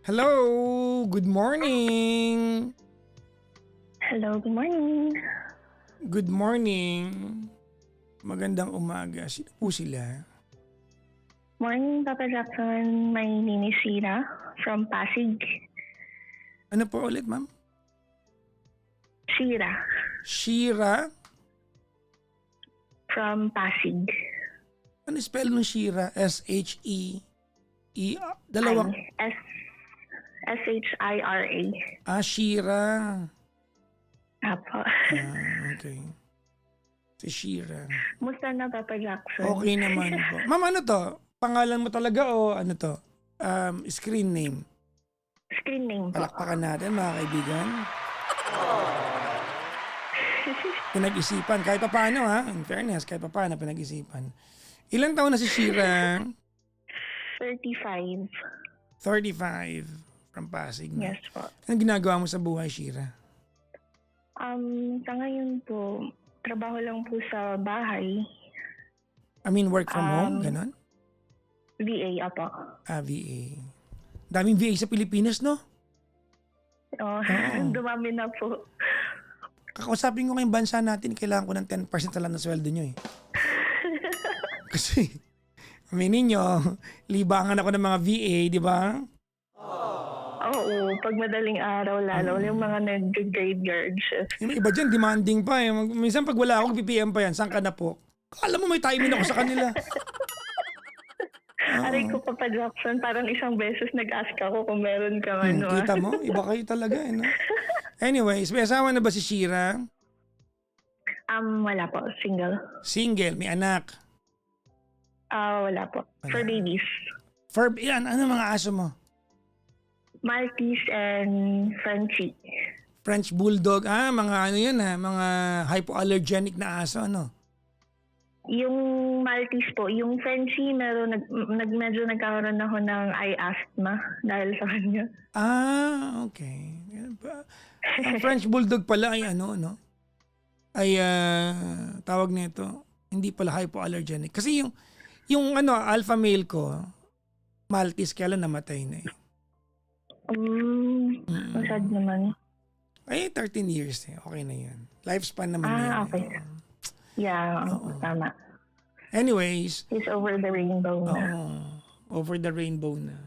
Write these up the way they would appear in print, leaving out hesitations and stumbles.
Hello, good morning. Hello, good morning. Good morning. Magandang umaga. Sino po sila? Morning, Papa Jackson. My name is Sheila from Pasig. Ano po ulit, ma'am? Shira Shira? from Pasig. Ano spell ng Shira? Dalawang... S-H-I-R-A. Shira. Apo. Okay. Si Shira. Musta na, Papa Jackson? Okay naman po. Ma'am, ano to? Pangalan mo talaga o ano to? Screen name. Screen name po. Palakpakan natin, mga kaibigan. Pinag-isipan. Kahit pa paano, ha? In fairness, kahit pa paano pinag-isipan. Ilan taon na si Shira? 35. 35. From Pasig. No? Yes po. Anong ginagawa mo sa buhay, Shira? Sa ngayon po, trabaho lang po sa bahay. I mean, work from home? Ganon? VA, apo. VA. Daming VA sa Pilipinas, no? Oh, dumami na po. Kakausapin ko ngayong bansa natin, kailangan ko ng 10% na lang ng sweldo nyo eh. Kasi, aminin nyo, libangan ako ng mga VA, di ba? Oo, pag madaling araw lalo, yung mga nag-graveyard shift. Yung iba dyan, demanding pa eh. Minsan pag wala ako, PPM pa yan. Saan ka na po? Kala mo may timing ako sa kanila. Aray ko, Papa Jackson, parang isang beses nag-ask ako kung meron ka ano. Kita mo? Iba kayo talaga eh. No? Anyways, may asawa na ba si Shira? Wala po. Single. Single, may anak. Wala po. For babies. Ilan? Ano mga aso mo? Maltese and Frenchie. French Bulldog. Mga ano yan mga hypoallergenic na aso, ano? Yung Maltese po, yung Frenchie, medyo nagkakaroon ako ng eye asthma dahil sa kanya. Okay. Ang French Bulldog pala ay ano, no? Ay tawag nito, hindi pala hypoallergenic. Kasi yung alpha male ko, Maltese, kaya lang namatay na eh. Masad naman. Ay, 13 years eh. Okay na yan. Lifespan naman na yan. Okay. Yeah, tama. Anyways. It's over the rainbow na. Over the rainbow na.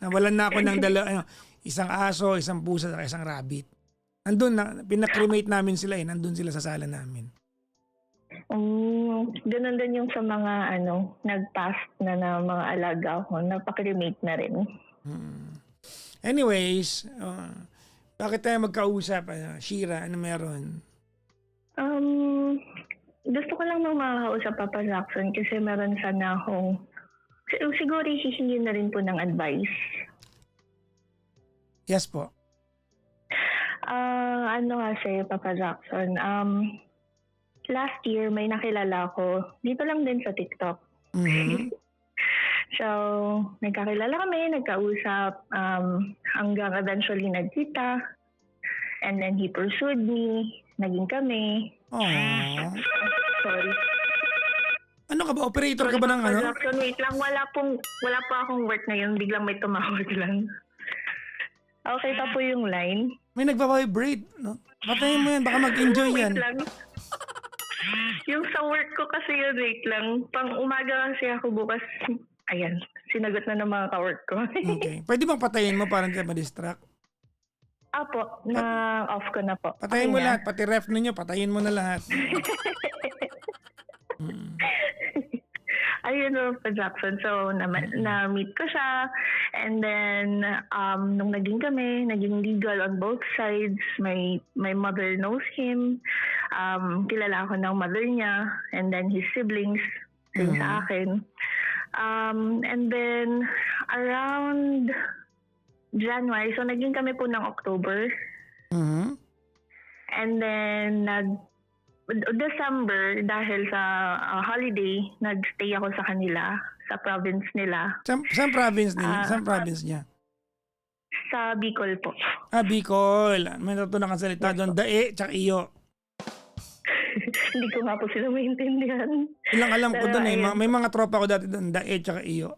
Nawalan na ako ng isang aso, isang pusa, at isang rabbit. Nandun na, pinakremate namin sila eh. Nandun sila sa sala namin. Ganun din yung sa mga nag-pass na mga alaga ko, napakremate na rin. Anyways, bakit tayo magkausap? Shira, ano meron? Gusto ko lang makakausap, Papa Jackson, kasi meron sana akong, siguro hihingi na rin po ng advice. Yes po. Kasi, Papa Jackson, last year may nakilala ko, dito lang din sa TikTok. Mm-hmm. So, nagkakilala kami, nagkausap, hanggang eventually nagkita. And then he pursued me, naging kami. Aww. Sorry. Ano ka ba? Operator ka ba ng ano? Jackson, wait lang, wala pa akong work ngayon, biglang may tumawag lang. Okay pa po yung line. May nagpa-vibrate, no? Patayin mo yan, baka mag-enjoy yan. Wait lang. Yung sa work ko kasi yun, wait lang. Pang umaga kasi ako bukas. Ayan, sinagot na ng mga ka-work ko. Okay. Pwede bang patayin mo para hindi ka ma-distract? Apo, na-off ko na po. Patayin mo lahat, pati ref ninyo, patayin mo na lahat. Ayun o, Jackson. So, na-meet ko siya. And then, nung naging kami, naging legal on both sides. My mother knows him. Kilala ako ng mother niya. And then his siblings, sa akin. And then, around January, so naging kami po ng October. And then, December, dahil sa holiday, nagstay ako sa kanila, sa province nila. Saan province nila? Saan province niya? Sa Bicol po. Bicol. May natutunan kang salita doon. Dae, tsaka iyo. Hindi ko nga po sila maintindihan. Ilang alam ko doon eh. May mga tropa ko dati doon. Dae, tsaka iyo.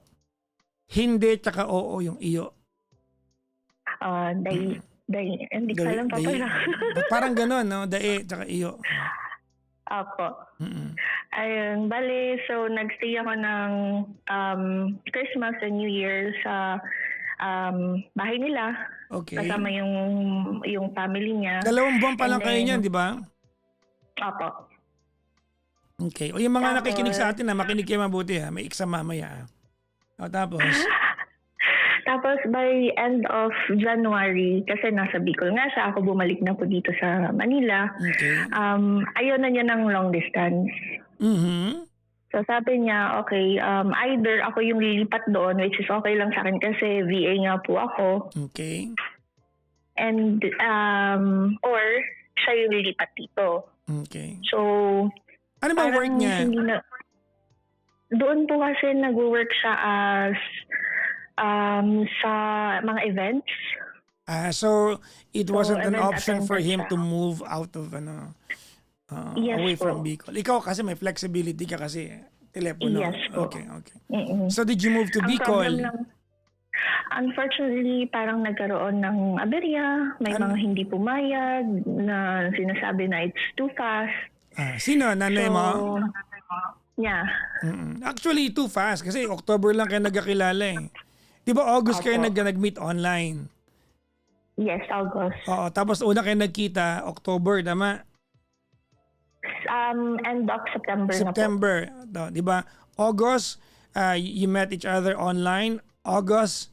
Hindi, tsaka oo yung iyo. hindi ko alam Dae, papala. parang gano'n, no? Dae, tsaka iyo. Opo. Mm. Ayun, bale, so nagstay ako ng Christmas and New Year sa bahay nila. Okay. Kasama yung family niya. 2 buwan pa And lang kayo then, niyan, di ba? Opo. Okay. O yung mga nakikinig sa Tapos, atin, makinig kayo mabuti ha. May exam mamaya. O tapos, tapos by end of January, kasi nasa Bicol nga siya, ako bumalik na po dito sa Manila. okay. Ayaw na niya ng long distance. Mhm. So sabi niya, okay, either ako yung lilipat doon, which is okay lang sa akin kasi VA nga po ako, Okay. and or siya yung lilipat dito. Okay. So Ano ba work parang niya? hindi na, doon po kasi nag-work siya as sa mga events. So it wasn't an event option for him attendant to siya. move out of Yes away po. from Bicol. Ikaw kasi may flexibility ka kasi telepono. Yes po. Okay. Mm-mm. So did you move to Ang problem Bicol? lang, unfortunately, parang nagkaroon ng aberya. May Ano? mga hindi pumayag na sinasabi na it's too fast. Sino? Nanay mo? Yeah. Actually, too fast kasi October lang kayo nagkakilala eh. Di ba August kayo Opo. nag-meet online? Yes, August. Oo, tapos una kayo nagkita, October, tama? End of September na po. September, di ba? August, you met each other online. August,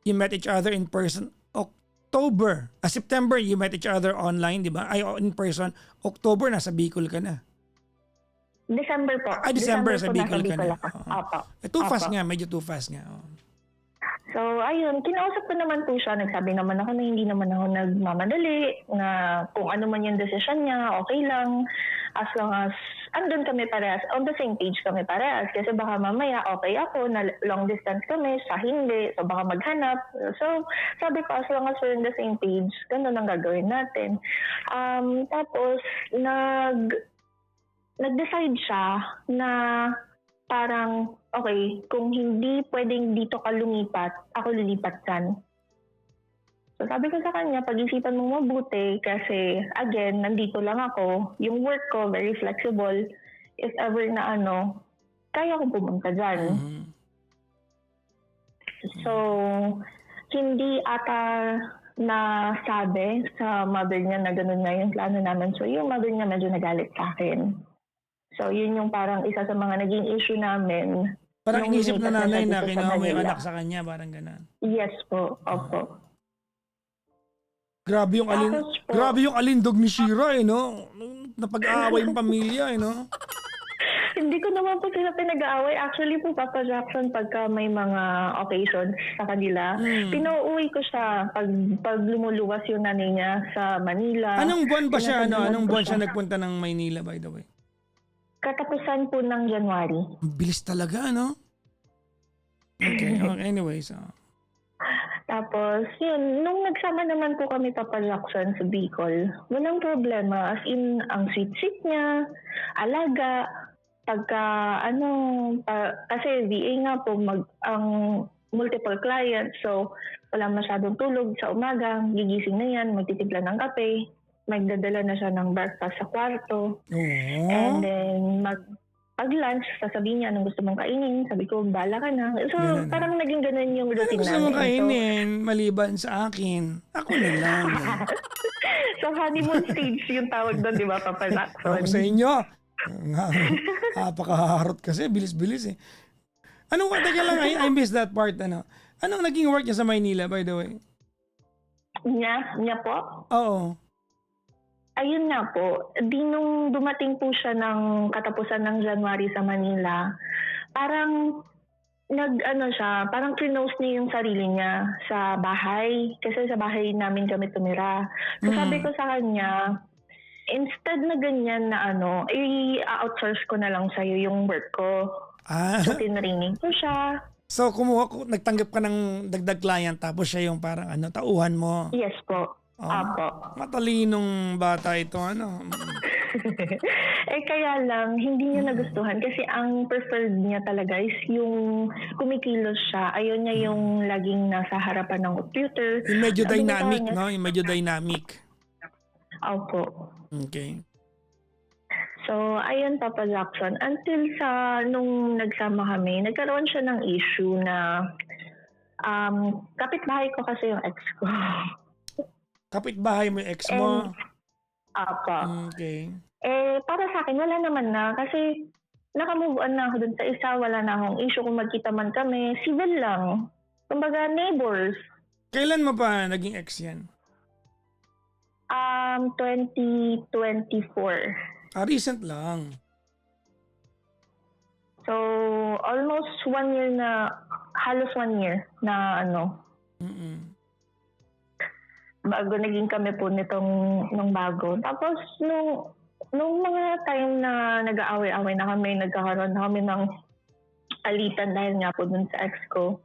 you met each other in person. September, you met each other online, di ba? Ay, in person. October, nasa Bicol ka na. December po. December sa po Bicol ka na. ako. Oo. Opo. Too fast Opo. nga, medyo too fast nga. Oo. So, ayun, kinausap ko naman po siya. Nagsabi naman ako na hindi naman ako nagmamadali, na kung ano man yung decision niya, okay lang. As long as andun kami parehas, on the same page kami parehas. Kasi baka mamaya okay ako, na long distance kami, siya hindi, so baka maghanap. So, sabi ko, as long as we're on the same page, ganun ang gagawin natin. Tapos, nag-decide siya na parang, okay, kung hindi pwedeng dito ka lumipat, ako lilipat dyan. So sabi ko sa kanya, pag-isipan mo mabuti kasi again, nandito lang ako. Yung work ko, very flexible. If ever na kaya kong pumunta dyan. Mhm. So, hindi ata nasabi sa mother niya na ganun na yung plano namin. So yung mother niya medyo nagalit sa akin. So yun yung parang isa sa mga naging issue namin. Parang Nung inisip na lumipat nanay siya na dito sa kinuha mo yung Manila. anak sa kanya, parang gano'n. Yes po, opo. Grabe Tapos po, yung alindog ni Shira eh, no? Napag-aaway yung pamilya eh, no? hindi ko naman po sila pinag-aaway. Actually po, Papa Jackson, pagka may mga occasions sa kanila, pinauuwi ko siya pag lumuluwas yung nanay niya sa Manila. Anong buwan ba siya, Pinapadalan anong ko buwan siya siya. nagpunta ng Maynila, by the way? Katapusan po ng January. Ang bilis talaga, no? Okay, anyway, so. Tapos, yun, nung nagsama naman po kami Papa Jackson sa Bicol, walang problema. As in, ang sweet-sweet niya, alaga, pagka, kasi VA nga po, ang multiple clients, so wala masyadong tulog sa umaga, gigising na yan, magtitimpla ng kape, magdadala na siya ng breakfast sa kwarto, and Oo. then pag-lunch, sasabihin niya anong gusto mong kainin. Sabi ko, bala ka na. So, Ganun na. parang naging ganun yung Ano routine gusto mo namin. kainin maliban sa akin? Ako na lang. So, honeymoon stage yung tawag doon, di ba, Papa Ako sa Jackson? inyo. Napakaharot kasi, bilis-bilis eh. Teka lang, I missed that part. Anong naging work niya sa Maynila, by the way? Niya po? Oo. Ayun nga po, di nung dumating po siya ng katapusan ng January sa Manila, parang parang clinose niya yung sarili niya sa bahay. Kasi sa bahay namin kami tumira. So sabi ko sa kanya, instead na ganyan na i-outsource ko na lang sa'yo yung work ko. Ah, So tinraining ko siya. so nagtanggap ka ng dagdag client tapos siya yung parang tauhan mo. Yes po. Oh, Apo. matalinong bata ito, Kaya lang hindi niya nagustuhan kasi ang preferred niya talaga is yung kumikilos siya. Ayaw niya yung laging nasa harapan ng computer. Yung medyo Sabi ko sa dynamic, kanya, no? Yung medyo dynamic. opo. Okay. So, ayun Papa Jackson, until sa nung nagsama kami, nagkaroon siya ng issue na kapitbahay ko kasi yung ex ko. Kapitbahay mo yung ex And, mo. apa, Okay. para sa akin, wala naman na kasi naka-move on na ako dun sa isa, wala na akong issue kung magkita man kami, civil lang. Kumbaga, neighbors. Kailan mo pa naging ex yan? 2024. Recent lang. So, almost 1 year na, halos 1 year na Mm-mm. bago naging kami po nung bago. Tapos, nung mga time na nag-aaway-away na kami, nagkakaroon na kami ng alitan dahil nga po dun sa ex ko.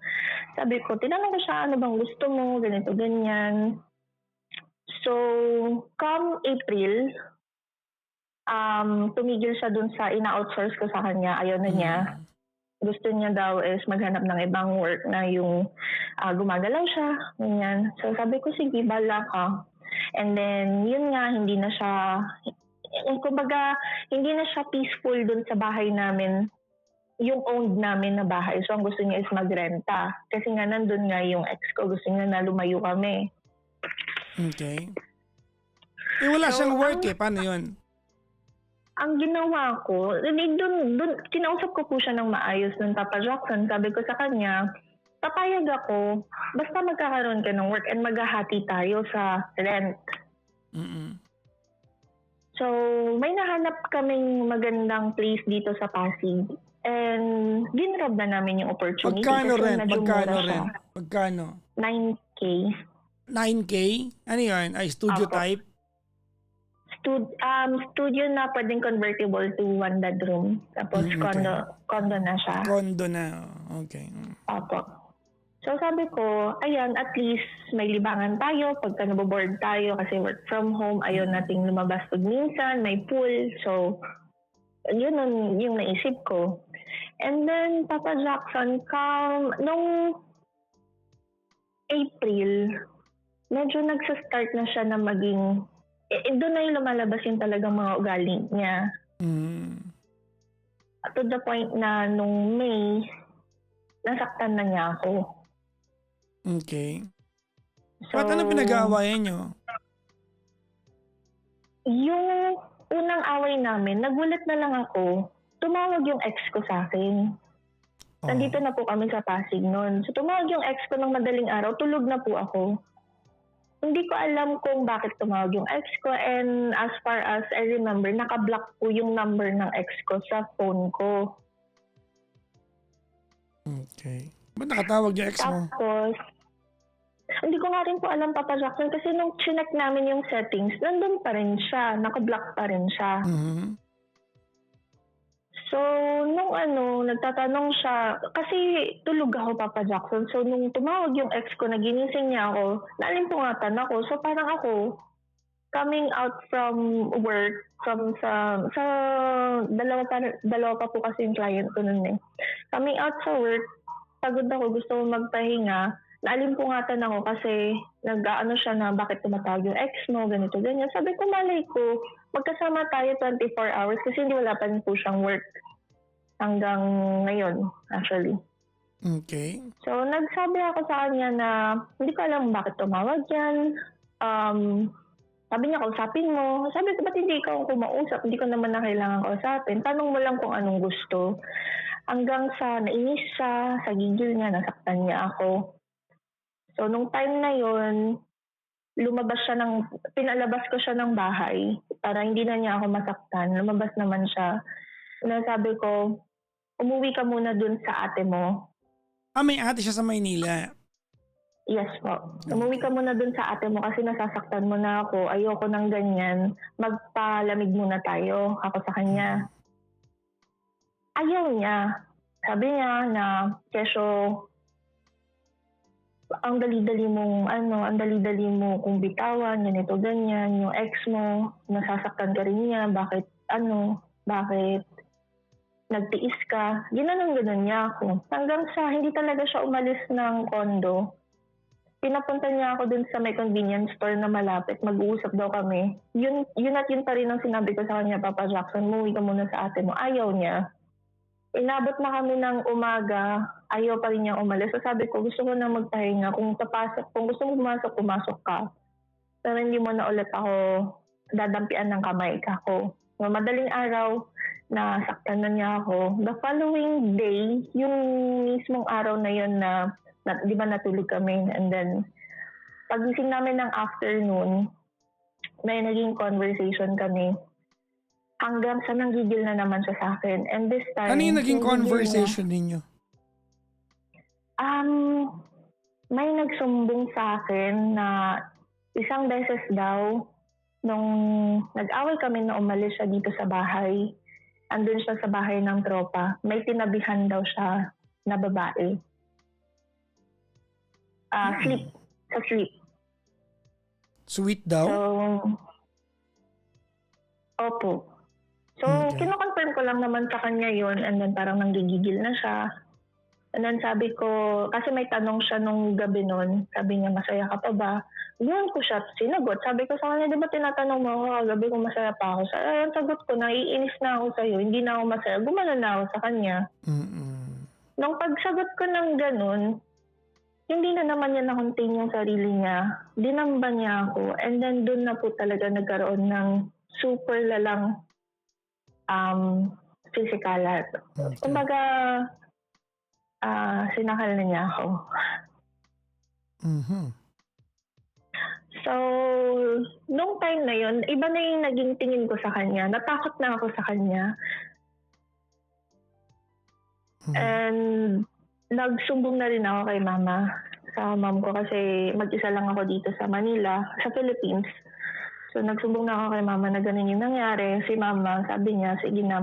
Sabi ko, tinanong ko siya, ano bang gusto mo, ganito, ganyan. So, come April, tumigil siya dun sa ina-outsource ko sa kanya. Ayaw na niya. Gusto niya daw is maghanap ng ibang work na yung gumagalaw siya. Ganyan. So, sabi ko, sige, bala ka. And then, yun nga, hindi na siya, kumbaga, hindi na siya peaceful dun sa bahay namin, yung owned namin na bahay. So, ang gusto niya is magrenta. Kasi nga, nandun nga yung ex ko. Gusto niya na lumayo kami. Okay. Wala So, siyang work Paano yun? Ang ginawa ko, dun, kinausap ko po siya ng maayos ng Papa Jackson. Sabi ko sa kanya, papayag ako, basta magkakaroon ka ng work and maghahati tayo sa rent. Mm-mm. So, may nahanap kaming magandang place dito sa Pasig. And ginrab na namin yung opportunity. Magkano kasi rent? medyo Magkano mura siya. rent? Magkano? 9K. 9K? Ano yun? Ay, studio Apo. type? Studio na pwedeng convertible to 1 bedroom. Tapos Okay. condo na siya. Condo na. Okay. Opo. So sabi ko, ayan, at least may libangan tayo pagka naboboard tayo kasi work from home, ayaw nating lumabas pag minsan, may pool. So, yun yung naisip ko. And then, Papa Jackson, nung April, medyo nagsa-start na siya na maging, doon na yung lumalabas yung talagang mga ugali niya. To the point na nung May, nasaktan na niya ako. Okay. So, Ba't ano pinag-aawayan nyo? yung unang away namin, nagulat na lang ako, tumawag yung ex ko sa akin. Nandito na po kami sa Pasig noon. So tumawag yung ex ko ng madaling araw, tulog na po ako. Hindi ko alam kung bakit tumawag yung ex ko, and as far as I remember, naka-block po yung number ng ex ko sa phone ko. Okay. Ba't nakatawag yung ex mo? Tapos, hindi ko nga rin po alam, Papa Jackson, kasi nung chinek namin yung settings, nandun pa rin siya, naka-block pa rin siya. Mhm. So, nung nagtatanong siya, kasi tulog ako, Papa Jackson. So, nung tumawag yung ex ko, naginising niya ako, nalimpungatan ako. So, parang ako, coming out from work, sa dalawa pa po kasi yung client ko nun eh. Coming out sa work, pagod ako, gusto ko magpahinga, nalimpungatan ako kasi nag-aano siya na bakit tumatawag yung ex mo, ganito, ganyan. Sabi ko, malay ko, magkasama tayo 24 hours kasi hindi wala pa rin po siyang work hanggang ngayon, actually. Okay. So, nagsabi ako sa kanya na hindi ko alam bakit tumawag yan. Sabi niya, kausapin mo. Sabi ko, ba't hindi ikaw kumausap? Hindi ko naman na kailangan kausapin. Tanong mo lang kung anong gusto. Hanggang sa nainis siya, sa gigil niya, nasaktan niya ako. So, nung time na yon, pinalabas ko siya ng bahay para hindi na niya ako masaktan. Lumabas naman siya. Sabi ko, umuwi ka muna dun sa ate mo. May ate siya sa Maynila. Yes po. Umuwi ka muna dun sa ate mo kasi nasasaktan mo na ako. Ayoko ng ganyan. Magpalamig muna tayo. Ako sa kanya. Ayaw niya. Sabi niya na, kesyo, ang dali-dali mong ang dali-dali mo kung bitawan, ganito, ganyan. Yung ex mo, nasasaktan ka rin niya, bakit nagtiis ka. Ginanon-ganon niya ako. Hanggang sa hindi talaga siya umalis ng condo. Pinapunta niya ako dun sa may convenience store na malapit. Mag-uusap daw kami. Yun at yun pa rin ang sinabi ko sa kanya, Papa Jackson, umuwi ka muna sa ate mo. Ayaw niya. Inabot na kami ng umaga, ayaw pa rin niya umalis. So sabi ko, gusto ko na magpahinga. Kung gusto mo pumasok ka. Pero hindi mo na ulit ako dadampian ng kamay ko. So, madaling araw, nasaktan na niya ako. The following day, yung mismong araw na yun na di ba natulog kami, and then pagising namin ng afternoon, may naging conversation kami. Hanggang sa nanggigil na naman siya sa akin. And this time, Ano yung naging yung gigil conversation ninyo? may nagsumbong sa akin na isang beses daw, nung nag-away kami na umalis siya dito sa bahay, andun siya sa bahay ng tropa, may tinabihan daw siya na babae. Sleep. Sweet daw? So, opo. So, Okay. kino-confirm ko lang naman sa kanya yun, and then parang nanggigigil na siya. And then sabi ko, kasi may tanong siya nung gabi nun, sabi niya, masaya ka pa ba? Doon ko siya sinagot. Sabi ko sa kanya, di ba tinatanong mo ako kagabi kung masaya pa ako? Ang sagot ko, naiinis na ako sa'yo, hindi na ako masaya. Gumano na ako sa kanya. Nung pagsagot ko ng ganun, hindi na naman niya na-contain yung sarili niya. Dinamba niya ako. And then doon na po talaga nagkaroon ng super lalang physikalat. Okay. Kumbaga, sinakal na niya ako. So, nung time na yun, iba na yung naging tingin ko sa kanya. Natakot na ako sa kanya. And nagsumbong na rin ako kay mama. Sa mom ko kasi mag-isa lang ako dito sa Manila, sa Philippines. So nagsumbong na ako kay mama na ganun yung nangyari. Si mama, sabi niya, sige na,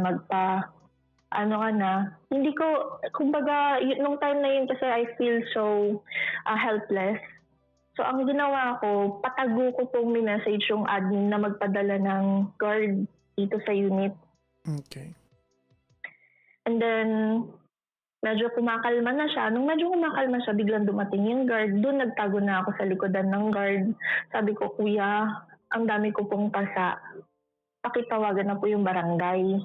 ano ka na. Hindi ko, kumbaga, nung time na yun kasi I feel so helpless. So ang ginawa ko, patago ko pong minessage yung admin na magpadala ng guard dito sa unit. Okay. And then, medyo kumakalma na siya. Nung medyo kumakalma siya, biglang dumating yung guard. Doon nagtago na ako sa likodan ng guard. Sabi ko, kuya, ang dami ko pong pasa. Pakitawagan na po yung barangay.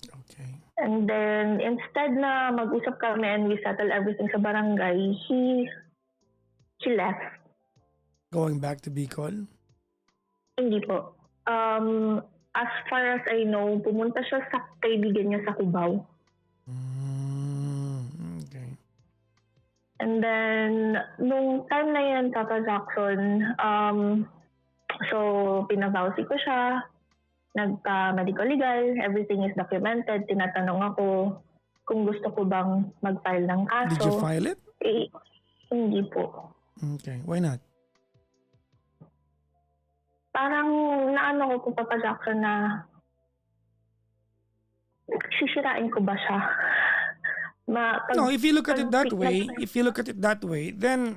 Okay. And then, instead na mag-usap kami and we settle everything sa barangay, he left. Going back to Bicol? Hindi po. As far as I know, pumunta siya sa kaibigan niya sa Cubao. Okay. And then, nung time na yan, Papa Jackson, so pinavausi ko siya, nagka-medical legal, everything is documented, tinatanong ako kung gusto ko bang mag-file ng kaso. Did you file it? Hindi po. Okay. Why not? Parang naano ko po, Papa Jackson, na sisirain ko ba siya? No, if you look at it that way, then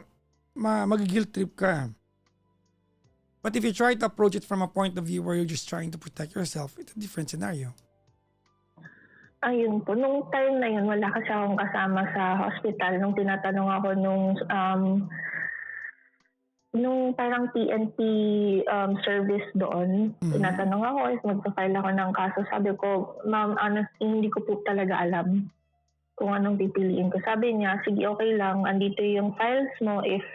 mag-guilt trip ka. But if you try to approach it from a point of view where you're just trying to protect yourself, it's a different scenario. Ayun po. Nung time na yun, wala kasi akong kasama sa hospital. Nung tinatanong ako nung parang PNP service doon, tinatanong ako if magpa-file ako ng kaso. Sabi ko, ma'am, honestly, hindi ko po talaga alam kung anong pipiliin ko. Sabi niya, sige, okay lang. Andito yung files mo if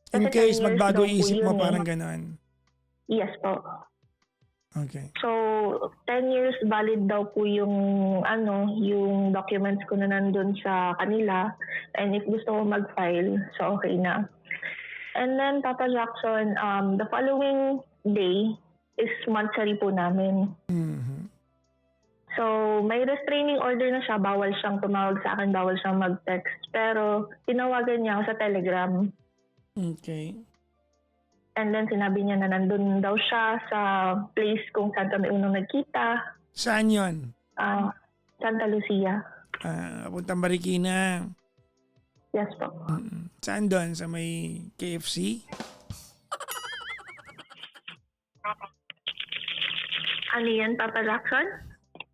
in kasi case 10 years magbago daw po isip mo, yun parang ganon. Yes po. Okay. So, 10 years valid daw po yung yung documents ko na nandun sa kanila. And if gusto ko mag-file, so okay na. And then, Papa Jackson, the following day is monthsary po namin. So, may restraining order na siya. Bawal siyang tumawag sa akin, bawal siyang mag-text. Pero, tinawagan niya ako sa Telegram. Okay. And then, sinabi niya na nandun daw siya sa place kung saan kami unang nagkita. Saan yun? Santa Lucia. Puntang Marikina. Yes po. Saan doon? Sa may KFC? Ano yan, Papa Jackson?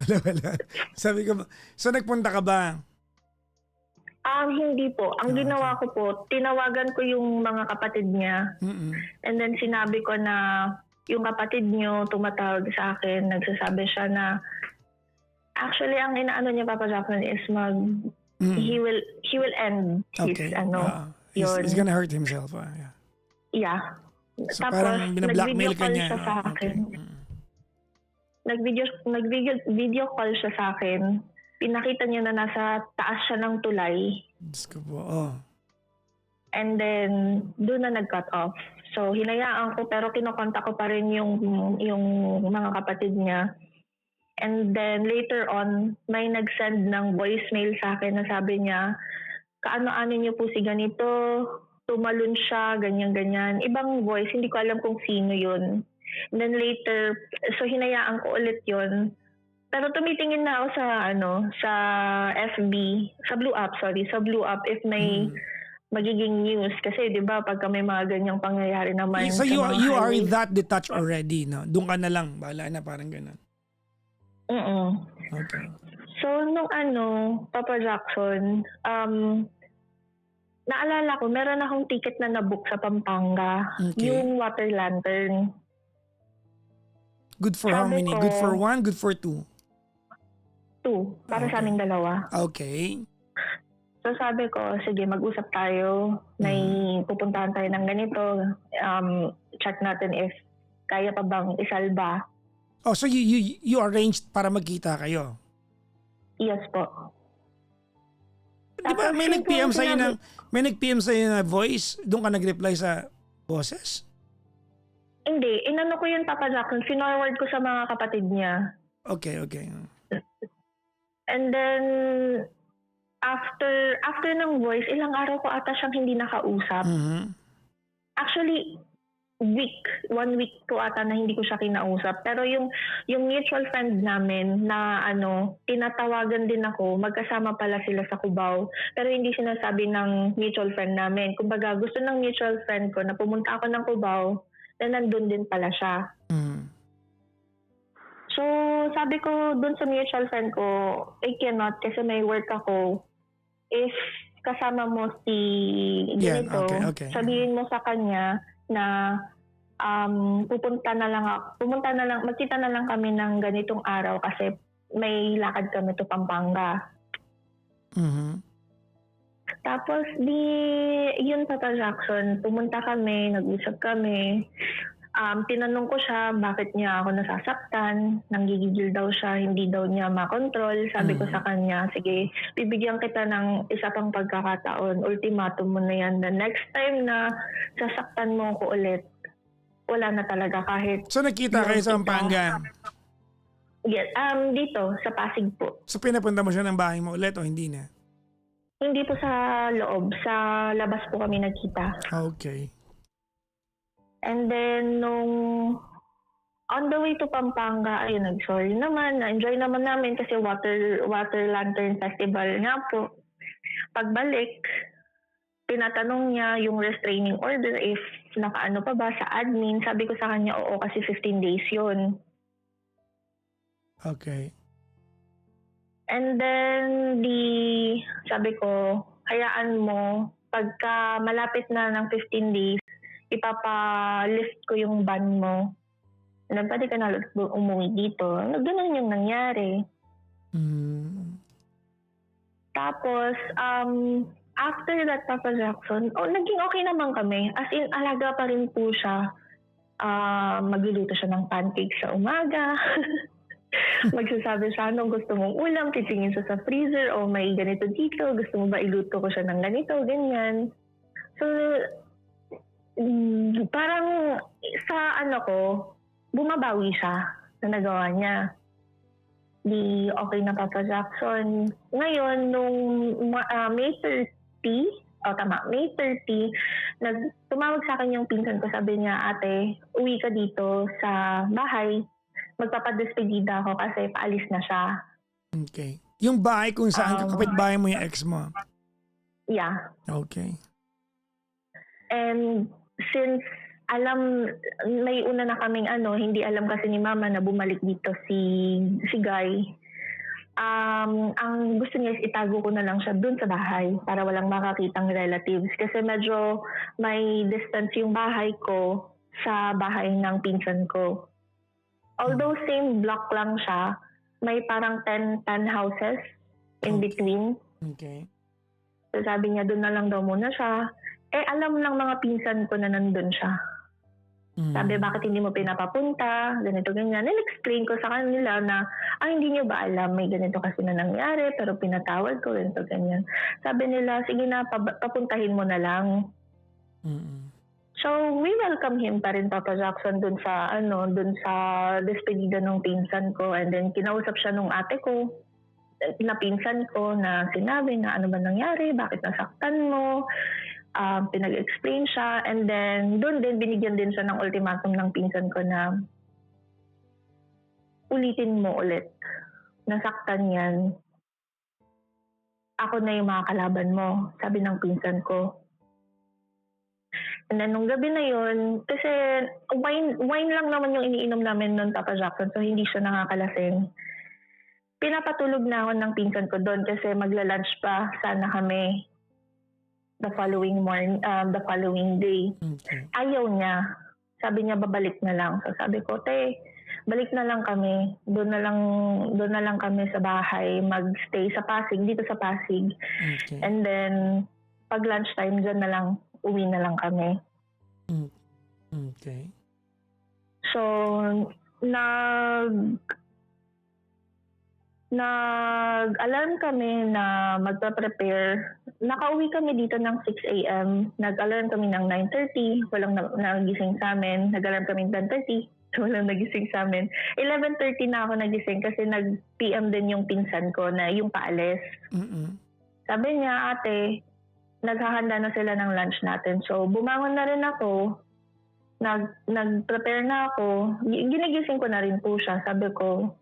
Wala. Sabi ko, so nagpunta ka ba? Hindi po. Ang ginawa ko po, tinawagan ko yung mga kapatid niya. And then sinabi ko na yung kapatid niyo tumatawag sa akin, nagsasabi siya na actually ang inaano niya Papa Jackson is he will end his he's gonna hurt himself. Yeah. Yeah. So Tapos parang binablackmail nag-video ka call niya. siya sa akin. Nag-video call siya sa akin. Pinakita niya na nasa taas siya ng tulay. Diyos ko po. Oh. And then doon na nag-cut off. So hinayaan ko pero kinokontak ko pa rin yung mga kapatid niya. And then later on, may nag-send ng voicemail sa akin na sabi niya, kaano-ano niyo po si ganito, tumalon siya, ganyan-ganyan. Ibang voice, hindi ko alam kung sino yun. And then later, so hinayaan ko ulit yun. Pero tumitingin na ako sa FB, sa Blue App if may magiging news. Kasi di ba pagka may mga ganyang pangyayari naman. So sa you mga are highway- that detached already, no? Doon ka na lang, bahala na parang ganun. Okay. So, nung Papa Jackson, naalala ko, meron akong ticket na nabook sa Pampanga. Okay. Yung Water Lantern. Good for how Sabi many? ko- Good for one? Good for two? 2, para sa Okay. aming dalawa. Okay. So sabi ko, sige, mag-usap tayo. May pupuntahan tayo ng ganito. Check natin if kaya pa bang isalba. Oh, so you arranged para magkita kayo? Yes po. Di ba Tapos, may nag-PM yung sa'yo sinabi- may nag-PM sa'yo na voice? Doon ka nag-reply sa boses? Hindi, inano ko yun, Papa Jackson. Finorward ko sa mga kapatid niya. Okay. And then, after ng voice, ilang araw ko ata siyang hindi nakausap. Actually, 1 week po ata na hindi ko siya kinausap. Pero yung mutual friend namin na tinatawagan din ako, magkasama pala sila sa Cubao. Pero hindi sinasabi ng mutual friend namin. Kumbaga, gusto ng mutual friend ko na pumunta ako ng Cubao, na nandun din pala siya. So, sabi ko dun sa mutual friend ko, I cannot kasi may work ako. If kasama mo si Yan, ganito, okay. sabihin mo sa kanya na magkita na lang kami ng ganitong araw kasi may lakad kami to Pampanga. Tapos yun Papa Jackson, pumunta kami, nag-usap kami. Tinanong ko siya bakit niya ako nasasaktan, nanggigigil daw siya, hindi daw niya makontrol. Sabi ko sa kanya, sige, bibigyan kita ng isa pang pagkakataon, ultimatum mo na yan. The next time na sasaktan mo ako ulit, wala na talaga kahit... So nakita kayo sa Pampanga? Yes, dito, sa Pasig po. So pinapunta mo siya ng bahay mo ulit o hindi na? Hindi po sa loob, sa labas po kami nagkita. Okay. And then, nung on the way to Pampanga, ayun, nag-sorry naman. Na-enjoy naman namin kasi Water Lantern Festival nga po. Pagbalik, tinatanong niya yung restraining order if nakaano pa ba sa admin. Sabi ko sa kanya, oo, kasi 15 days yun. Okay. And then, sabi ko, hayaan mo, pagka malapit na ng 15 days, ipapa-lift ko yung ban mo. And pwede ka na umuwi dito. Ganun yung nangyari. Tapos, after that, Papa Jackson, naging okay naman kami. As in, alaga pa rin po siya. Magluluto siya ng pancakes sa umaga. Magsasabi siya, anong gusto mong ulam, titingin siya sa freezer, o may ganito dito, gusto mo ba iluto ko siya ng ganito, ganyan. So, parang sa bumabawi siya na nagawa niya. Di okay na Papa Jackson. Ngayon, nung May 30, May 30, tumawag sa akin yung pinsan ko, sabi niya, ate, uwi ka dito sa bahay. Magpapadespedida ako kasi paalis na siya. Okay. Yung bahay kung saan kapitbahay mo yung ex mo? Yeah. Okay. And since may una na kaming hindi alam kasi ni mama na bumalik dito si Guy. Ang gusto niya is itago ko na lang siya dun sa bahay para walang makakitang relatives. Kasi medyo may distance yung bahay ko sa bahay ng pinsan ko. Although same block lang siya, may parang 10 houses in Okay. between. Okay. So sabi niya doon na lang daw muna siya. Alam ng mga pinsan ko na nandun siya. Sabi, bakit hindi mo pinapapunta? Ganito, ganyan. And explain ko sa kanila na, hindi niyo ba alam, may ganito kasi na nangyari, pero pinatawad ko, ganito, ganyan. Sabi nila, sige na, papuntahin mo na lang. So, we welcome him pa rin, Papa Jackson, dun sa despedida ng pinsan ko. And then, kinausap siya nung ate ko, na pinsan ko, na sinabi na ano ba nangyari, bakit nasaktan mo, pinag-explain siya, and then doon din binigyan din siya ng ultimatum ng pinsan ko na ulitin mo ulit, nasaktan yan, ako na yung mga kalaban mo, sabi ng pinsan ko. And then nung gabi na yun, kasi wine lang naman yung iniinom namin noon, Papa Jackson, so hindi siya nakakalasing. Pinapatulog na ako ng pinsan ko doon kasi magla-lunch pa sana kami the following day. Okay. Ayaw niya. Sabi niya babalik na lang. So sabi ko, balik na lang kami. Doon na lang kami sa bahay, magstay sa Pasig, dito sa Pasig. Okay. And then pag lunchtime diyan na lang, uwi na lang kami. Okay. So nag-alarm kami na magpa-prepare. Nakauwi kami dito ng 6 a.m. Nag-alarm kami ng 9:30. Walang nagising sa amin. Nag-alarm kami ng 10:30. Walang nagising sa amin. 11:30 na ako nagising kasi nag-PM din yung pinsan ko na yung paalis. Sabi niya, ate, naghahanda na sila ng lunch natin. So, bumangon na rin ako. Nag-prepare na ako. Ginigising ko na rin po siya. Sabi ko,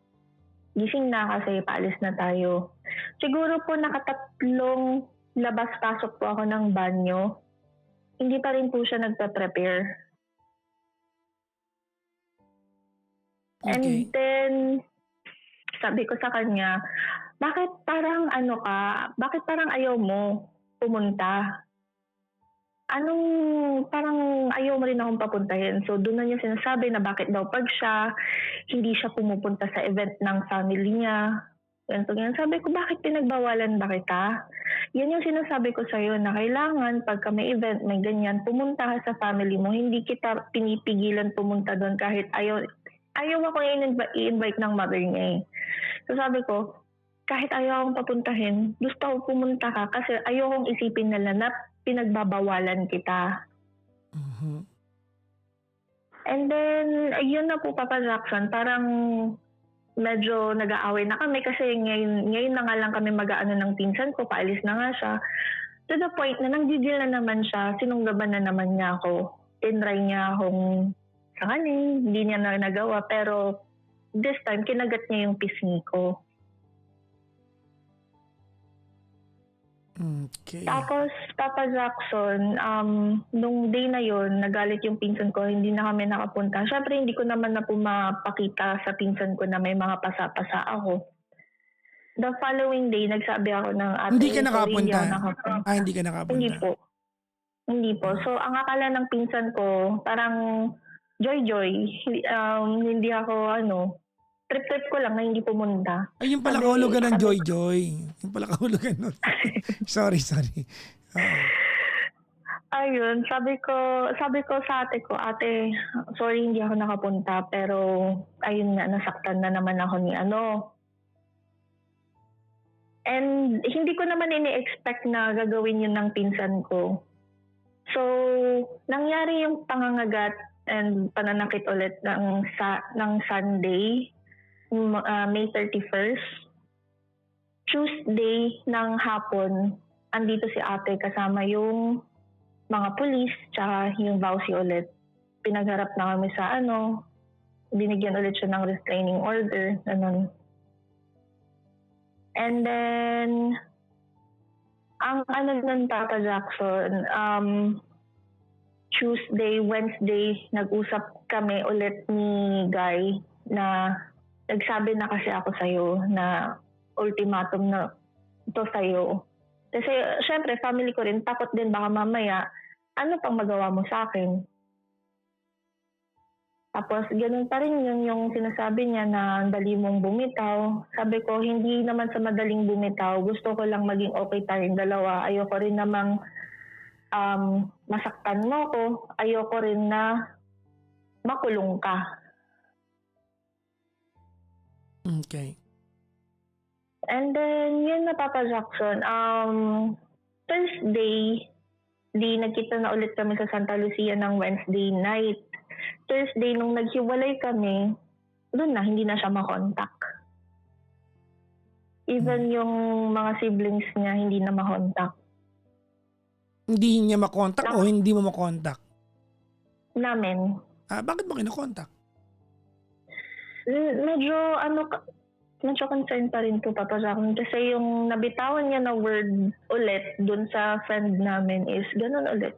gising na kasi paalis na tayo. Siguro po nakatatlong labas-pasok po ako ng banyo. Hindi pa rin po siya nagpa-prepare. Okay. And then, sabi ko sa kanya, bakit parang bakit parang ayaw mo pumunta? Parang ayaw mo rin akong papuntahin. So doon na niya sinasabi na bakit daw pag siya, hindi siya pumupunta sa event ng family niya. Ganyan. Sabi ko, bakit pinagbawalan ba kita? Yan yung sinasabi ko sa'yo na kailangan pagka may event, may ganyan, pumunta ka sa family mo. Hindi kita pinipigilan pumunta doon kahit ayaw ako i-invite ng mother niya. So sabi ko, kahit ayaw akong papuntahin, gusto ko pumunta ka kasi ayaw kong isipin nila na pinagbabawalan kita. And then, ayun na po, Papa Jackson, parang medyo nag-aaway na kami kasi ngayon na nga lang kami mag-aano ng pinsan ko, paalis na nga siya. To the point na nanggigil na naman siya, sinunggaban na naman niya ako. Tinry niya akong sanganin, hindi niya na nagawa, pero this time, kinagat niya yung pisngi ko. Okay. Tapos, Papa Jackson, nung day na yon, nagalit yung pinsan ko, hindi na kami nakapunta. Syempre, hindi ko naman na pumapakita sa pinsan ko na may mga pasa-pasa ako. The following day, nagsabi ako ng ate. Hindi ka sorry, nakapunta? Hindi ako nakapunta. Hindi ka nakapunta? Hindi po. So, ang akala ng pinsan ko, parang joy-joy. Hindi ako, trip-trip ko lang na hindi pumunta. Ay, yung pala kahulugan ng joy-joy. Yung pala kahulugan nun. Sorry. Ayun, sabi ko sa ate ko, ate, sorry hindi ako nakapunta, pero ayun nga, nasaktan na naman ako ni And hindi ko naman ini-expect na gagawin yun ng pinsan ko. So, nangyari yung pangangagat and pananakit ulit ng Sunday, May 31st. Tuesday ng hapon, andito si ate kasama yung mga pulis tsaka yung vowsy ulit. Pinagharap na kami sa binigyan ulit siya ng restraining order, ganun. And then, Ang ano nun, Papa Jackson, Tuesday, Wednesday, nag-usap kami ulit ni Guy na nagsabi na kasi ako sa'yo na ultimatum na ito sa'yo. Kasi syempre, family ko rin, takot din baka mamaya, ano pang magawa mo sa akin? Tapos ganun pa rin yun yung sinasabi niya na dali mong bumitaw. Sabi ko, hindi naman sa madaling bumitaw. Gusto ko lang maging okay tayong dalawa. Ayoko rin namang masaktan mo ko. Ayoko rin na makulong ka. Okay. And then, yun na, Papa Jackson. Thursday, di nagkita na ulit kami sa Santa Lucia ng Wednesday night. Thursday, nung naghiwalay kami, doon na, hindi na siya makontak. Even yung mga siblings niya, hindi na makontak. Hindi niya makontak o hindi mo makontak? Namin. Bakit mo kinakontak? Medyo, medyo concerned pa rin po, Papa Jackson. Kasi yung nabitawan niya na word ulit doon sa friend namin is ganun ulit.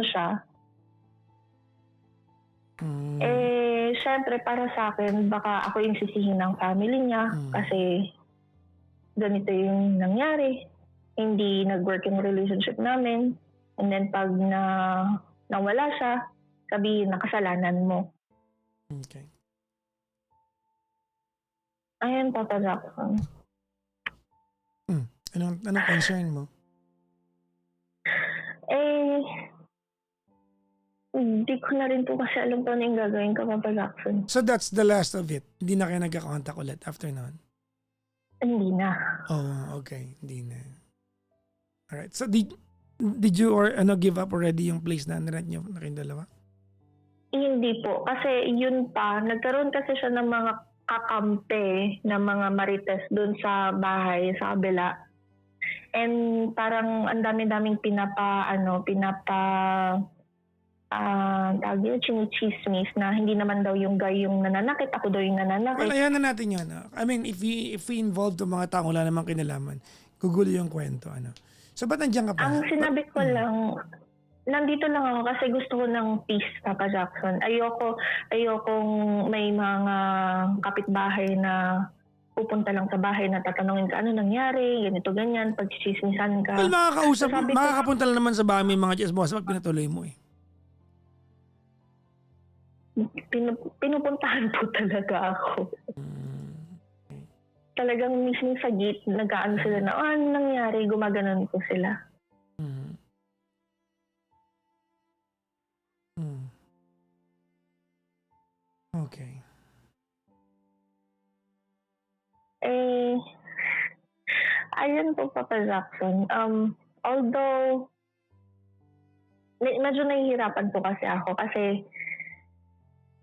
Siya. Syempre para sa akin, baka ako yung sisihin ng family niya kasi ganito yung nangyari. Hindi nag-work yung relationship namin. And then pag nawala siya, sabihin na kasalanan mo. Okay. Ayan, Papa Jackson. Anong concern mo? Hindi ko na rin po kasi alam paano yung gagawin ko, Papa Jackson. So that's the last of it? Hindi na kayo nagka-contact ulit after nun? Hindi na. Oh, okay. Hindi na. Alright. So did you give up already yung place na nirent nyo na kayong dalawa? Hindi po. Kasi yun pa, nagkaroon kasi siya ng mga kakampi na mga marites dun sa bahay, sa kabila. And parang ang dami-daming chinichismis na hindi naman daw yung guy yung nananakit, ako daw yung nananakit. Well, ayan na natin yun. I mean, if we involve yung mga tao, wala namang kinalaman, gugulo yung kwento. So, ba't nandiyan ka pa? Ang sinabi ko lang, nandito lang ako kasi gusto ko ng peace, Papa Jackson. Ayokong may mga kapitbahay na pupunta lang sa bahay na tatanungin ka, ano nangyari, ganito, ganyan, pagchismisan ka. Well, makakapunta lang naman sa bahay may mga chismosa pag pinatuloy mo eh. Pinupuntahan po talaga ako. Talagang mismo sa gate, nag-aano sila na, ano nangyari, gumaganon po sila. Okay. Ayun po, Papa Jackson. Although, medyo nahihirapan po kasi ako kasi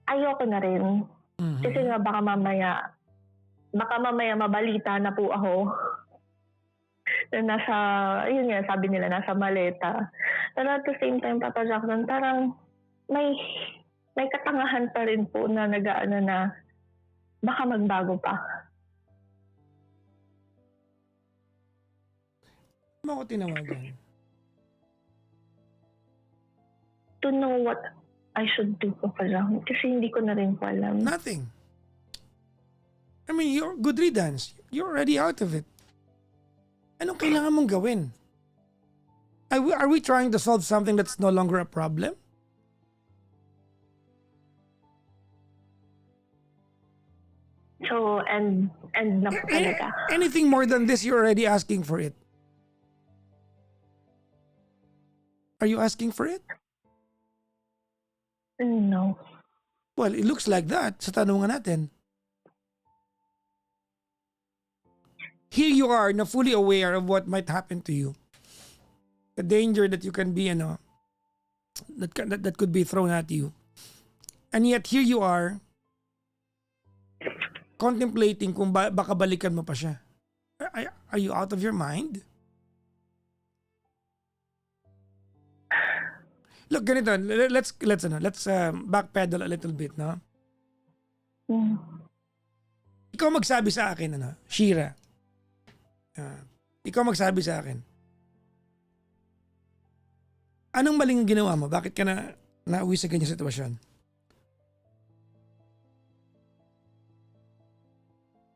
ayoko na rin. Kasi nga baka mamaya mabalita na po ako na nasa, ayun nga, sabi nila, nasa maleta. Pero at the same time, Papa Jackson, parang may katangahan pa rin po na nag-aano na baka magbago pa. Ano ako tinawagan? To know what I should do, Papa Jackson, kasi hindi ko na rin po alam. Nothing. I mean, you're good riddance. You're already out of it. Anong kailangan mong gawin? Are we trying to solve something that's no longer a problem? So, and na po talaga. Anything more than this, you're already asking for it. Are you asking for it? No. Well, it looks like that sa tanungan natin. Here you are na fully aware of what might happen to you. The danger that you can be, that could be thrown at you. And yet here you are contemplating kung baka balikan mo pa siya. Are you out of your mind? Look, ganito, let's backpedal a little bit, no? Ikaw magsabi sa akin, Shira. Ikaw magsabi sa akin, Anong maling ginawa mo? Bakit ka na nauwi sa ganyang sitwasyon?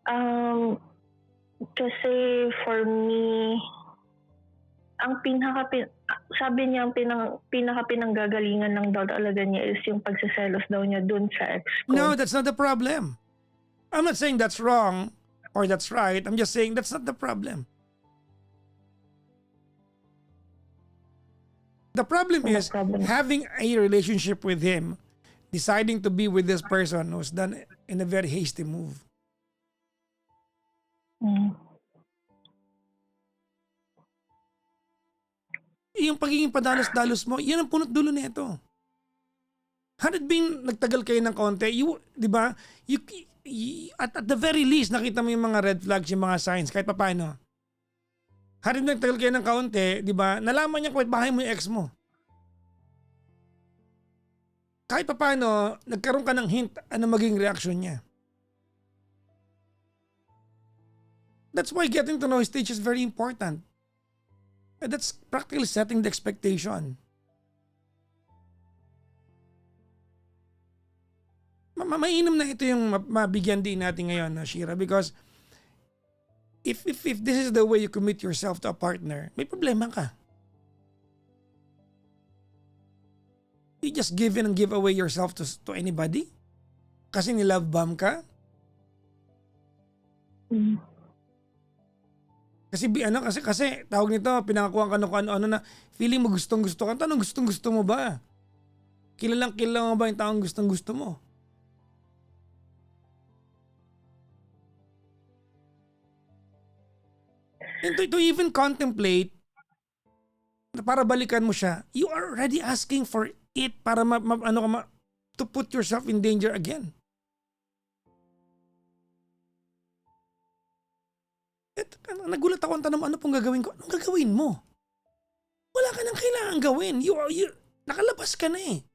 Um, Kasi for me, ang sabi niya ang pinaka-pinanggagalingan lang daw talaga niya is yung pagseselos daw niya dun sa ex No, ko. that's not the problem. I'm not saying that's wrong or that's right. I'm just saying that's not the problem. The problem The is problem. having a relationship with him, deciding to be with this person was done in a very hasty move. Mm. Yung pagiging padalos-dalos mo, yan ang punot dulo nito. Had it been nagtagal kayo ng konti, di ba? At the very least, nakita mo yung mga red flags, yung mga signs, kahit papaano. Had it nagtagal kayo ng kaunti, di ba? Nalaman niya kung bahay mo yung ex mo. Kahit papaano, nagkaroon ka ng hint ano maging reaction niya. That's why getting to know his stage is very important. And that's practically setting the expectation. Mainam na ito yung mabigyan din natin ngayon, Shira, because if this is the way you commit yourself to a partner, may problema ka. You just give in and give away yourself to anybody? Kasi ni-love bomb ka? Mm. Kasi tawag nito, pinangakuan ka ng ano na feeling mo gustong-gusto ka. Tanong gustong-gusto mo ba? Kilalang kilala mo ba yung taong gustong-gusto mo? And to even contemplate na para balikan mo siya, you are already asking for it para to put yourself in danger again. Nagulat ako ang tanong, ano pong gagawin ko? Anong gagawin mo? Wala ka nang kailangan gawin. Nakalabas ka na eh.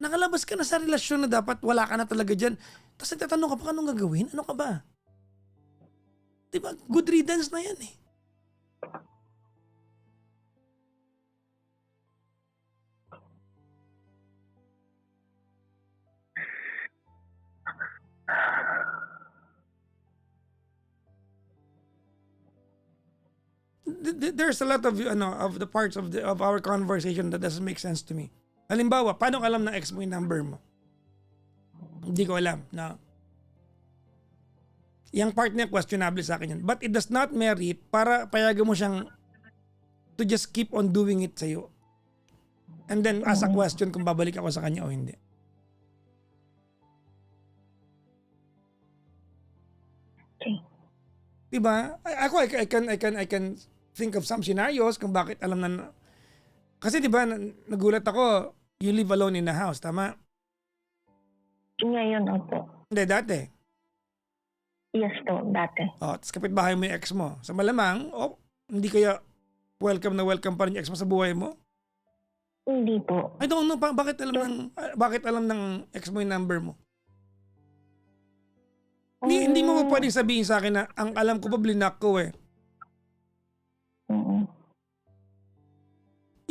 Nakalabas ka na sa relasyon na dapat wala ka na talaga dyan. Tapos nagtatanong ka pa, anong gagawin? Ano ka ba? Diba? Good riddance na yan eh. There's a lot of of the parts of our conversation that doesn't make sense to me. Halimbawa, paano ka alam na ex mo yung number mo? Hindi ko alam. No. Yung part niya questionable sa akin yan. But it does not merit para payagan mo siyang to just keep on doing it sa'yo. And then ask a question kung babalik ako sa kanya o hindi. Okay. Diba? I can think of some scenarios kung bakit alam na. Kasi diba, nagulat ako, you live alone in the house, tama? Ngayon, opo. Hindi, dati. Yes po, dati. Tapos kapitbahay mo yung ex mo. Sa malamang, hindi kaya welcome na welcome pa rin yung ex mo sa buhay mo? Hindi po. I don't know, bakit alam ng ex mo yung number mo? Hindi mo pa pwedeng sabihin sa akin na ang alam ko pa blinak ko eh.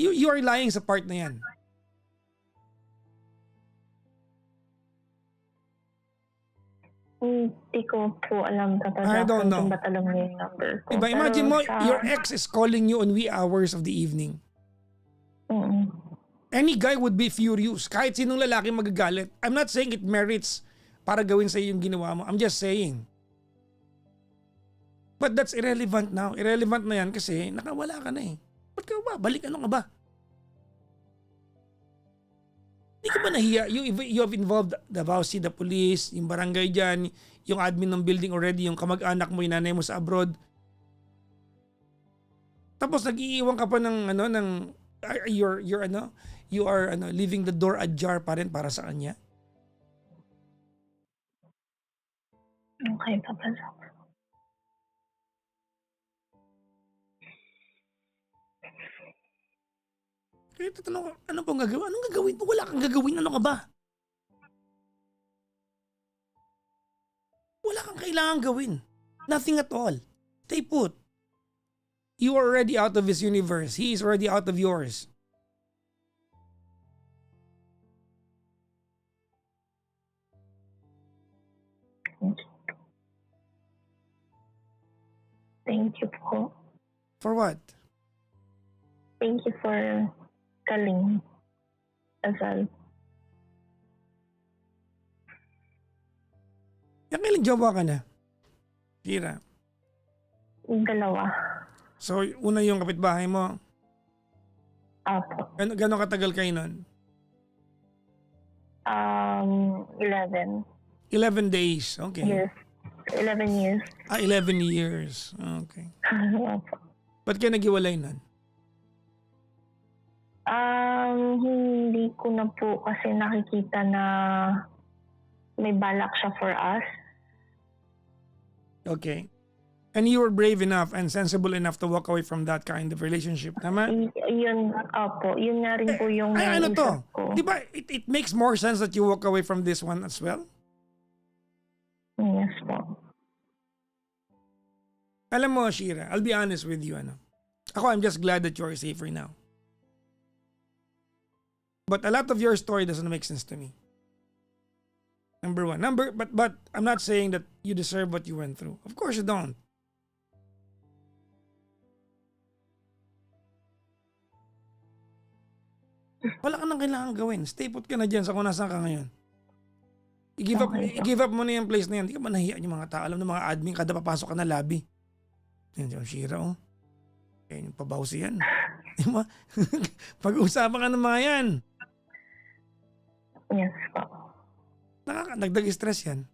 You are lying sa part na yan. Hindi ko po alam I don't know. kung ba't alam niya yung number ko. Diba, imagine mo, Pero your ex is calling you on wee hours of the evening. Any guy would be furious. Kahit sinong lalaki magagalit. I'm not saying it merits para gawin sa iyo yung ginawa mo. I'm just saying. But that's irrelevant now. Irrelevant na yan kasi nakawala ka na eh. Ba't ka ba? Balik ano ka ba? Hindi ka ba nahiya? You have involved the Vauci, the police, yung barangay dyan, yung admin ng building already, yung kamag-anak mo, yung nanay mo sa abroad. Tapos nag-iiwan ka pa ng you are leaving the door ajar pa rin para sa kanya. Okay, Papa Zach. Kaya tatanong ko, ano pong gagawin? Anong gagawin mo? Wala kang gagawin. Ano ka ba? Wala kang kailangan gawin. Nothing at all. Stay put. you are already out of his universe. He is already out of yours. Thank you po. For what? Thank you for telling as well. Kailan jowa ka na? Shira. Dalawa. So, una yung kapitbahay mo. Apo. Gano'ng katagal kayo nun? 11 11 days. Okay. years. 11 years. 11 years. Okay. Apo. Ba't kayo naghiwalay nun? Hindi ko na po kasi nakikita na may balak siya for us. Okay. And you were brave enough and sensible enough to walk away from that kind of relationship. Tama? Yun, opo. Yun nga rin po yung Ay, ano to? naisip ko. Di ba it makes more sense that you walk away from this one as well? Yes po. Alam mo, Shira, I'll be honest with you. Ako, I'm just glad that you're safer now. But a lot of your story doesn't make sense to me. Number one. But I'm not saying that you deserve what you went through. Of course you don't. Wala ka nang kailangan gawin. Stay put ka na dyan sa kung nasaan ka ngayon. I-give up mo na yung place na yan. Hindi ka ba nahiya yung mga tao? Alam ng mga admin, kada papasok ka na lobby. Yan yung Shira, oh. Yan yung pabawsi yan. Diba? Pag-uusapan ka ng mga yan. Yes po. Nagdag-stress yan.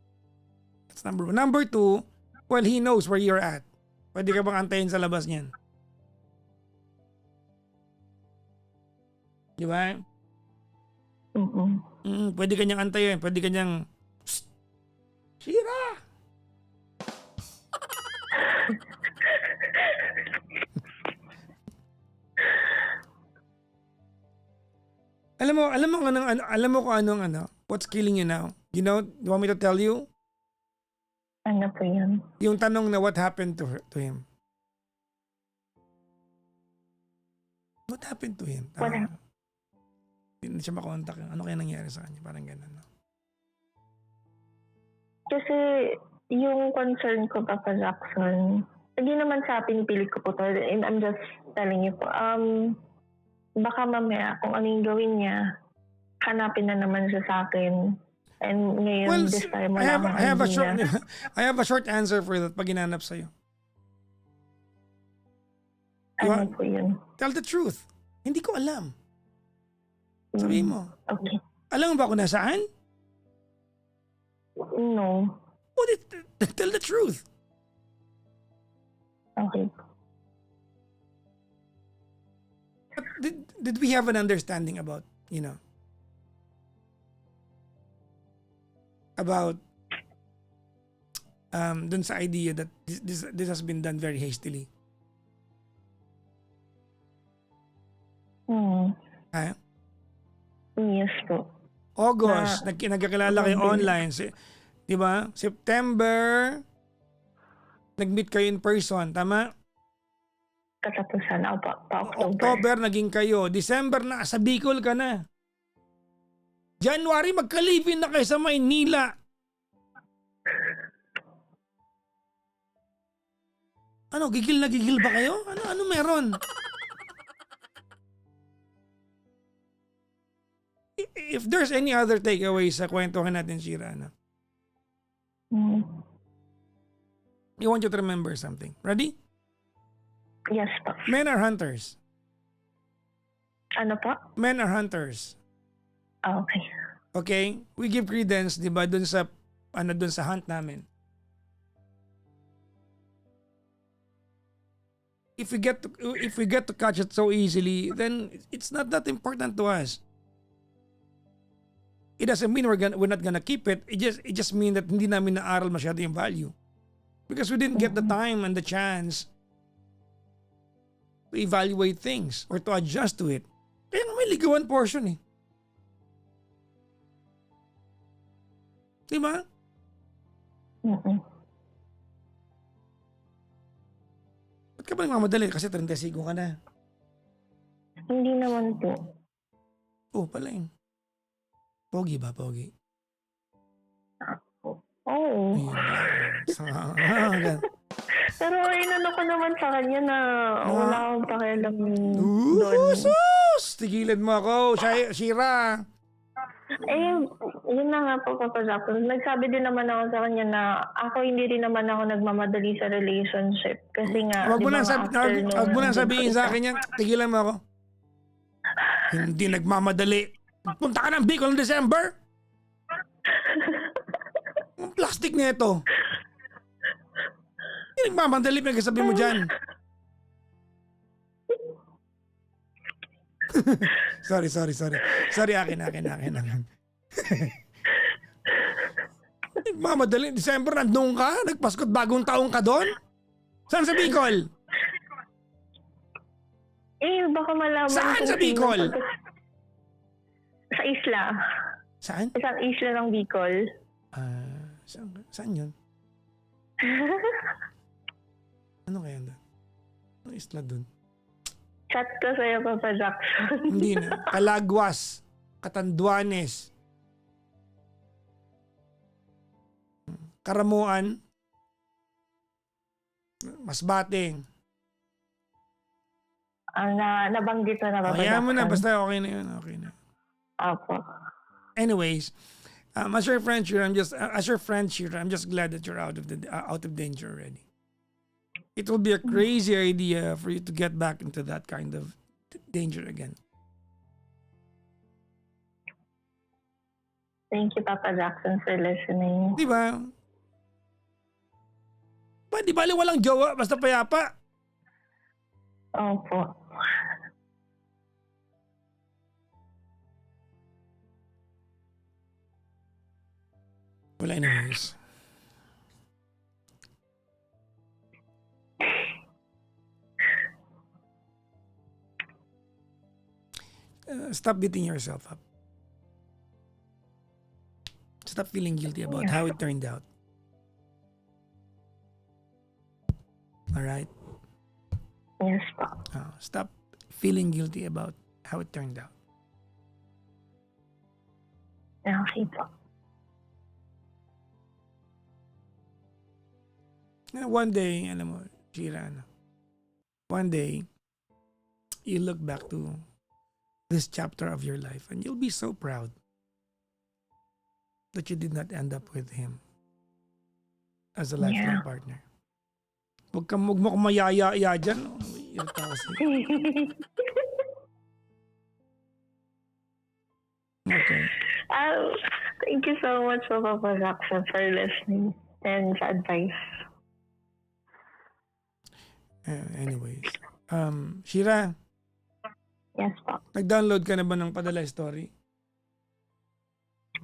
That's number one. Number two, well, he knows where you're at. Pwede ka bang antayin sa labas niyan? Di ba? Pwede ka niyang antayin. Pwede ka niyang, Psst! Shira! alam mo kung anong what's killing you now? You want me to tell you? Ano po yun? Yung tanong na what happened to him. What happened to him? Hindi siya makontak. Ano kaya nangyari sa kanya? Parang ganun. No? Kasi yung concern ko, Papa Jackson, hindi naman sa pinipilit ko po to. And I'm just telling you po. Baka mamaya kung ano yung gawin niya, hanapin na naman siya sa akin. And ngayon, this time, I have a short answer for that pag ginanap sa'yo. Ano po yun? Tell the truth. Hindi ko alam. Sabihin mo. Okay. Alam mo ba kung nasaan? No. Tell the truth. Okay. But did we have an understanding about, about dun sa idea that this has been done very hastily? Ha? Yes po. August, nagkakilala kayo online. Di ba? September, nag-meet kayo in person. Tama? Katapusan. October, naging kayo. December, nasa Bicol ka na. January, magkalipin na kayo sa Maynila. Ano, gigil na gigil ba kayo? Ano meron? If there's any other takeaway sa kwentuhan natin, Shira, I want you to remember something. Ready? Yes po. Men are hunters. Ano po? Men are hunters. Okay. Okay? We give credence, di ba, dun sa hunt namin. If we get to catch it so easily, then it's not that important to us. It doesn't mean we're not gonna keep it. It just mean that hindi namin naaral masyado yung value. Because we didn't get the time and the chance to evaluate things or to adjust to it. Kaya nga may ligawan portion eh. Diba? But Ba't ka ba nagmamadali? Kasi 35 ka na. Hindi naman po. Oo pala yun. Pogi ba? Pogi? Oo. Ayun lang. Gan. Pero inano ko naman sa kanya na wala akong pakialam doon. Sus! Tigilan mo ako, Shira. Eh, yun na nga po, Papa Jackson. Nagsabi din naman ako sa kanya na ako hindi rin naman ako nagmamadali sa relationship. Kasi nga, Wag di mo ba nang nga after nung... wag mo nang sabihin sa akin yan. Tigilan mo ako. Hindi nagmamadali. Punta ka ng Bicol ng December. Ang plastic na ito. Hindi nagmamadali pinagsasabi mo dyan. Sorry. Sorry, akin. Nagmamadali. December, nandun ka? Nagpaskot bagong taong ka doon? Saan sa Bicol? Eh, baka malaman... Saan kung sa Bicol? Sa isla. Saan? Isang isla ng Bicol. Saan yun? Ano kaya doon? Ano isla doon? Chat ko sa'yo, Papa Jackson. Hindi na. Calagwas. Catanduanes. Karamuan. Masbate. Nabanggit na Papa Kaya mo na. Jackson. Basta okay na yun. Okay na. Opo. Anyways, as your friend Shira, I'm just glad that you're out of danger already. It will be a crazy idea for you to get back into that kind of danger again. Thank you, Papa Jackson, for listening. Di ba? Di bali walang jowa, basta payapa. Opo. Well, anyways. Stop beating yourself up. Stop feeling guilty about how it turned out. All right? Yes po. Stop feeling guilty about how it turned out. Okay po. One day, alam mo, Shira, one day, you look back to this chapter of your life and you'll be so proud that you did not end up with him as a lifelong partner. Huwag mo kong mayaya-iya dyan. Irita kasi. Okay. Thank you so much, Papa Jackson, for listening and sa advice. Anyways. Shira, Yes po. nag-download ka na ba ng Padala Story?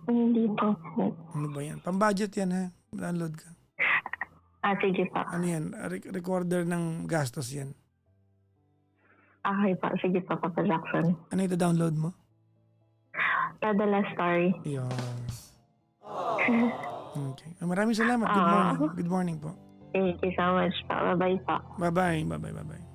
Hindi po. Ano ba yan? Pang-budget yan ha. Download ka. Sige po. Ano yan? Recorder ng gastos yan. Okay po. Sige po, Papa Jackson. Ano ito download mo? Padala story. Yan. Okay. Maraming salamat. Good morning. Good morning po. Thank you so much po. Bye-bye po. Bye-bye.